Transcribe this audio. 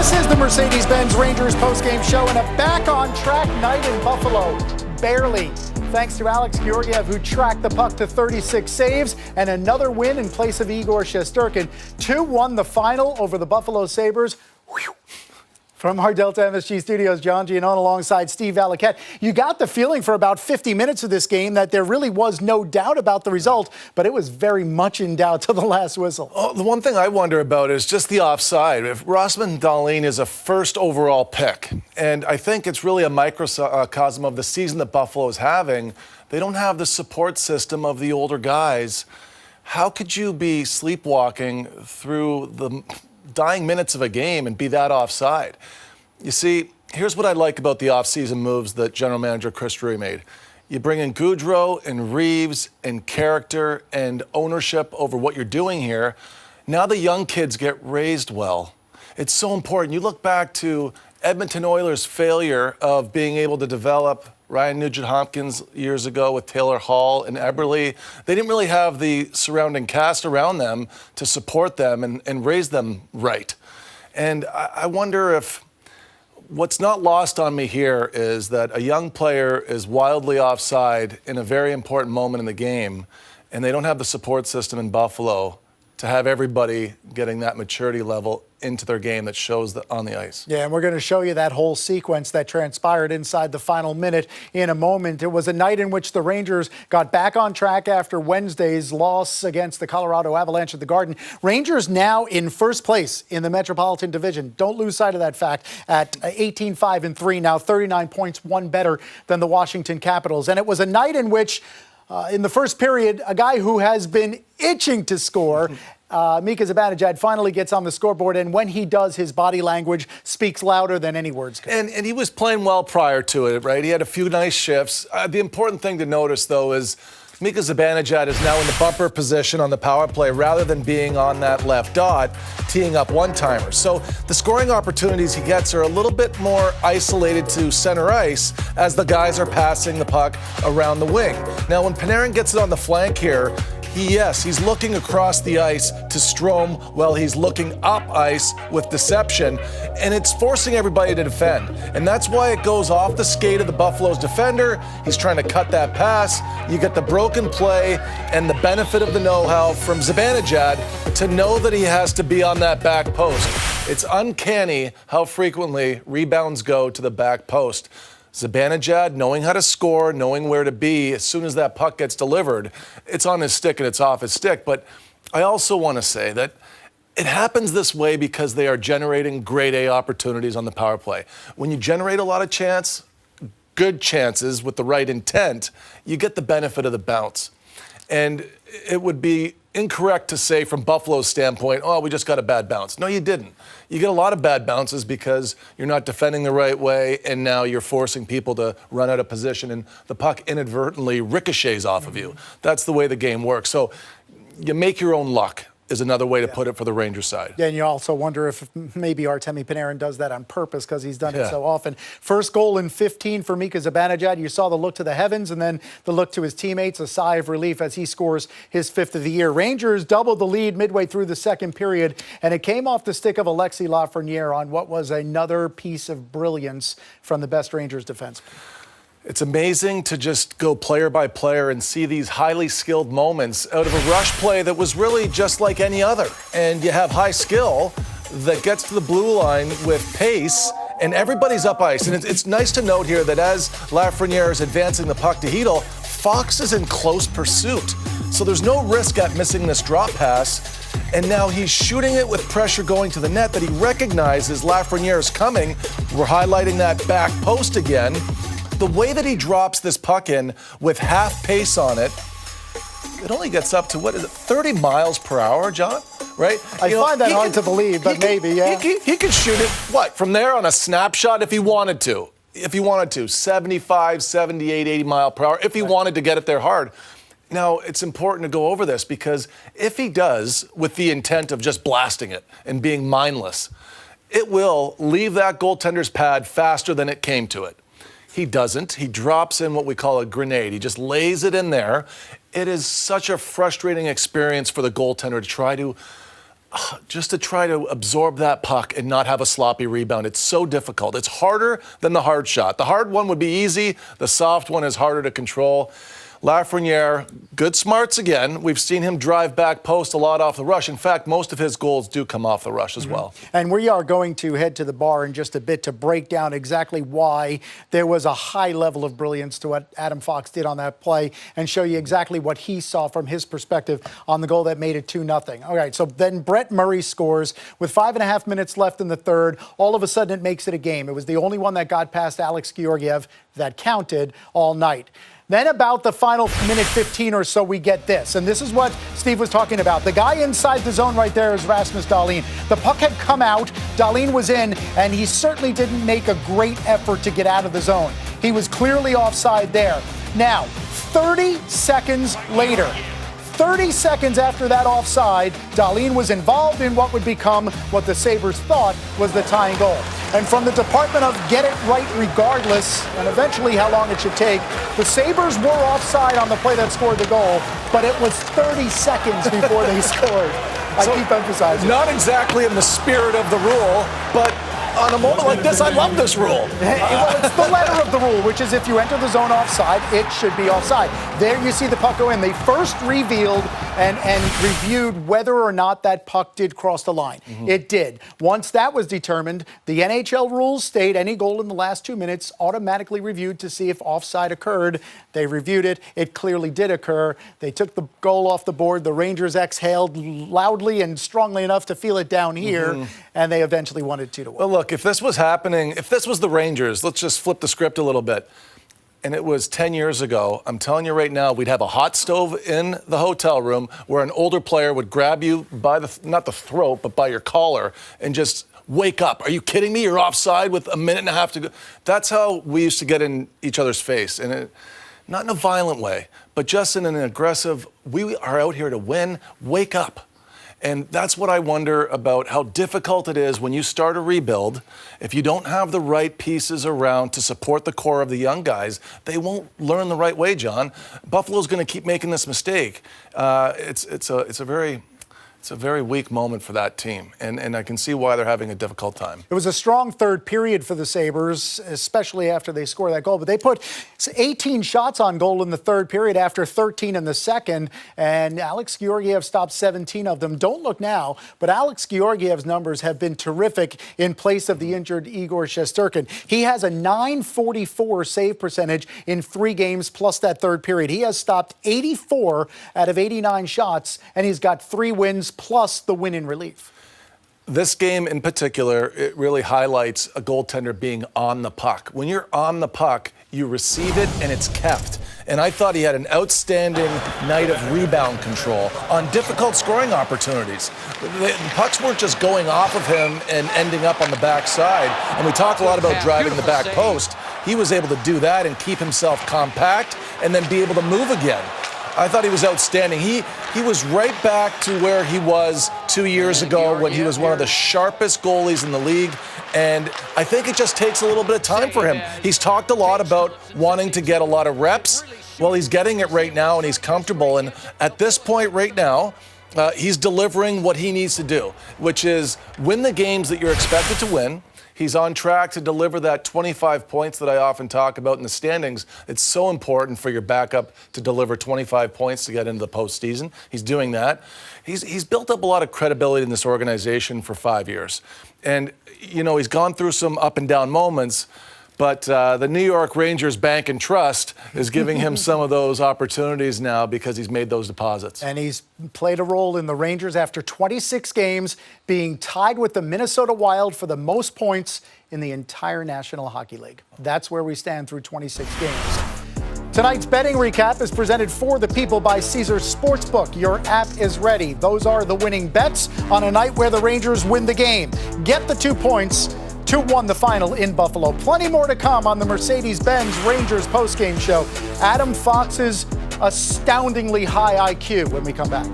This is the Mercedes-Benz Rangers postgame show and a back-on-track night in Buffalo. Barely. Thanks to Alex Georgiev, who tracked the puck to 36 saves, and another win in place of Igor Shesterkin. 2-1 the final over the Buffalo Sabres. Whew. From our Delta MSG studios, John Giannone alongside Steve Valiquette. You got the feeling for about 50 minutes of this game that there really was no doubt about the result, but it was very much in doubt to the last whistle. Oh, the one thing I wonder about is just the offside. If Rasmus Dahlin is a first overall pick, and I think it's really a microcosm of the season that Buffalo is having, they don't have the support system of the older guys. How could you be sleepwalking through the dying minutes of a game and be that offside? You see, here's what I like about the offseason moves that General Manager Chris Drury made. You bring in Gaudreau and Reeves and character and ownership over what you're doing here. Now the young kids get raised well. It's so important. You look back to Edmonton Oilers' failure of being able to develop Ryan Nugent-Hopkins years ago with Taylor Hall and Eberle. They didn't really have the surrounding cast around them to support them and raise them right. And I wonder if what's not lost on me here is that a young player is wildly offside in a very important moment in the game, and they don't have the support system in Buffalo to have everybody getting that maturity level into their game that shows on the ice. Yeah, and we're going to show you that whole sequence that transpired inside the final minute in a moment. It was a night in which the Rangers got back on track after Wednesday's loss against the Colorado Avalanche at the Garden. Rangers now in first place in the Metropolitan Division. Don't lose sight of that fact at 18-5-3, now 39 points, one better than the Washington Capitals. And it was a night in which in the first period, a guy who has been itching to score, Mika Zibanejad, finally gets on the scoreboard, and when he does, his body language speaks louder than any words could. And he was playing well prior to it, right? He had a few nice shifts. The important thing to notice, though, is Mika Zibanejad is now in the bumper position on the power play rather than being on that left dot, teeing up one-timers. So the scoring opportunities he gets are a little bit more isolated to center ice as the guys are passing the puck around the wing. Now, when Panarin gets it on the flank here, he's looking across the ice to Strome while he's looking up ice with deception, and it's forcing everybody to defend. And that's why it goes off the skate of the Buffalo's defender. He's trying to cut that pass. You get the broken play and the benefit of the know-how from Zibanejad to know that he has to be on that back post. It's uncanny how frequently rebounds go to the back post. Zibanejad, knowing how to score, knowing where to be, as soon as that puck gets delivered, it's on his stick and it's off his stick. But I also want to say that it happens this way because they are generating grade A opportunities on the power play. When you generate a lot of good chances with the right intent, you get the benefit of the bounce. And it would be incorrect to say from Buffalo's standpoint, oh, we just got a bad bounce. No, you didn't. You get a lot of bad bounces because you're not defending the right way, and now you're forcing people to run out of position, and the puck inadvertently ricochets off of you. That's the way the game works. So you make your own luck is another way to put it for the Rangers side. Yeah, and you also wonder if maybe Artemi Panarin does that on purpose because he's done it so often. First goal in 15 for Mika Zibanejad. You saw the look to the heavens and then the look to his teammates, a sigh of relief as he scores his 5th of the year. Rangers doubled the lead midway through the second period, and it came off the stick of Alexis Lafreniere on what was another piece of brilliance from the best Rangers defenseman. It's amazing to just go player by player and see these highly skilled moments out of a rush play that was really just like any other. And you have high skill that gets to the blue line with pace, and everybody's up ice. And it's nice to note here that as Lafreniere is advancing the puck to Hedl, Fox is in close pursuit. So there's no risk at missing this drop pass. And now he's shooting it with pressure going to the net that he recognizes Lafreniere is coming. We're highlighting that back post again. The way that he drops this puck in with half pace on it, it only gets up to, 30 miles per hour, John? Right? I find that hard to believe, but maybe, yeah. He could shoot it, from there on a snapshot if he wanted to. 75, 78, 80 mile per hour, if he wanted to get it there hard. Now, it's important to go over this because if he does, with the intent of just blasting it and being mindless, it will leave that goaltender's pad faster than it came to it. He doesn't. He drops in what we call a grenade. He just lays it in there. It is such a frustrating experience for the goaltender to try to just to try to absorb that puck and not have a sloppy rebound. It's so difficult. It's harder than the hard shot. The hard one would be easy. The soft one is harder to control. Lafreniere, good smarts again. We've seen him drive back post a lot off the rush. In fact, most of his goals do come off the rush as well. And we are going to head to the bar in just a bit to break down exactly why there was a high level of brilliance to what Adam Fox did on that play and show you exactly what he saw from his perspective on the goal that made it 2-0. All right, so then Brett Murray scores with 5.5 minutes left in the third. All of a sudden, it makes it a game. It was the only one that got past Alex Georgiev that counted all night. Then about the final minute 15 or so, we get this. And this is what Steve was talking about. The guy inside the zone right there is Rasmus Dahlin. The puck had come out, Dahlin was in, and he certainly didn't make a great effort to get out of the zone. He was clearly offside there. Now, 30 seconds later, 30 seconds after that offside, Dahlin was involved in what would become what the Sabres thought was the tying goal. And from the department of get it right regardless, and eventually how long it should take, the Sabres were offside on the play that scored the goal, but it was 30 seconds before they scored. I keep emphasizing. Not exactly in the spirit of the rule, but on a moment like this, I love this rule. Well, it's the letter of the rule, which is if you enter the zone offside, it should be offside. There you see the puck go in. They first revealed and reviewed whether or not that puck did cross the line. It did. Once that was determined, the NHL rules state any goal in the last 2 minutes automatically reviewed to see if offside occurred. They reviewed it. It clearly did occur. They took the goal off the board. The Rangers exhaled loudly and strongly enough to feel it down here, and they eventually won it 2-1. Well, look, if this was happening, if this was the Rangers, let's just flip the script a little bit, and it was 10 years ago, I'm telling you right now, we'd have a hot stove in the hotel room where an older player would grab you by not the throat, but by your collar and just wake up. Are you kidding me? You're offside with a minute and a half to go. That's how we used to get in each other's face, and not in a violent way, but just in an aggressive, we are out here to win, wake up. And that's what I wonder about, how difficult it is when you start a rebuild. If you don't have the right pieces around to support the core of the young guys, they won't learn the right way, John. Buffalo's going to keep making this mistake. It's a very weak moment for that team, and I can see why they're having a difficult time. It was a strong third period for the Sabres, especially after they scored that goal. But they put 18 shots on goal in the third period after 13 in the second, and Alex Georgiev stopped 17 of them. Don't look now, but Alex Georgiev's numbers have been terrific in place of the injured Igor Shesterkin. He has a .944 save percentage in 3 games plus that third period. He has stopped 84 out of 89 shots, and he's got 3 wins plus the win in relief. This game in particular, it really highlights a goaltender being on the puck. When you're on the puck, you receive it and it's kept. And I thought he had an outstanding night of rebound control on difficult scoring opportunities. The pucks weren't just going off of him and ending up on the backside. And we talk a lot about driving the back post. He was able to do that and keep himself compact and then be able to move again. I thought he was outstanding. He was right back to where he was 2 years ago when he was one of the sharpest goalies in the league. And I think it just takes a little bit of time for him. He's talked a lot about wanting to get a lot of reps. Well, he's getting it right now, and he's comfortable. And at this point right now, he's delivering what he needs to do, which is win the games that you're expected to win. He's on track to deliver that 25 points that I often talk about in the standings. It's so important for your backup to deliver 25 points to get into the postseason. He's doing that. He's built up a lot of credibility in this organization for 5 years. And, you know, he's gone through some up and down moments, but the New York Rangers Bank and Trust is giving him some of those opportunities now because he's made those deposits. And he's played a role in the Rangers after 26 games, being tied with the Minnesota Wild for the most points in the entire National Hockey League. That's where we stand through 26 games. Tonight's betting recap is presented for the people by Caesars Sportsbook. Your app is ready. Those are the winning bets on a night where the Rangers win the game. Get the 2 points. 2-1 the final in Buffalo. Plenty more to come on the Mercedes-Benz Rangers postgame show. Adam Fox's astoundingly high IQ when we come back.